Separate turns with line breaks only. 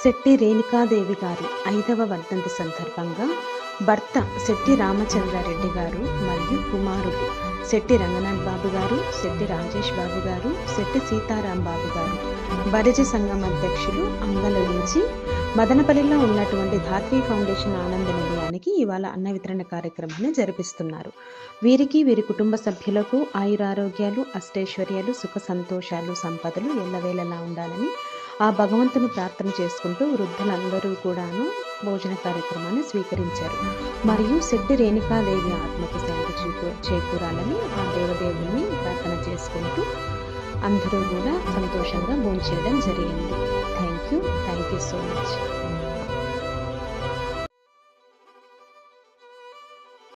శెట్టి రేణుకాదేవి గారి 5వ వర్ధంతి సందర్భంగా భర్త శెట్టి రామచంద్రారెడ్డి గారు మరియు కుమారుడు శెట్టి రంగనాథ్ బాబు గారు, శెట్టి రాజేష్ బాబు గారు, శెట్టి సీతారాం బాబు గారు బలిజ సంఘం అధ్యక్షులు అంగల నుంచి మదనపల్లిలో ఉన్నటువంటి ధాత్రి ఫౌండేషన్ ఆనంద నిలయానికి ఇవాళ అన్న వితరణ కార్యక్రమాన్ని జరిపిస్తున్నారు. వీరికి, వీరి కుటుంబ సభ్యులకు ఆయురారోగ్యాలు, అష్టైశ్వర్యాలు, సుఖ సంతోషాలు, సంపదలు ఎల్లవేళలా ఉండాలని ఆ భగవంతుని ప్రార్థన చేసుకుంటూ వృద్ధులందరూ కూడాను భోజన కార్యక్రమాన్ని స్వీకరించారు. మరియు శెట్టి రేణుకాదేవి ఆత్మకు శాంతి చేకూరాలని ఆ దేవదేవుని ప్రార్థన చేసుకుంటూ అందరూ కూడా సంతోషంగా భోంచేయడం జరిగింది. Thank you so much.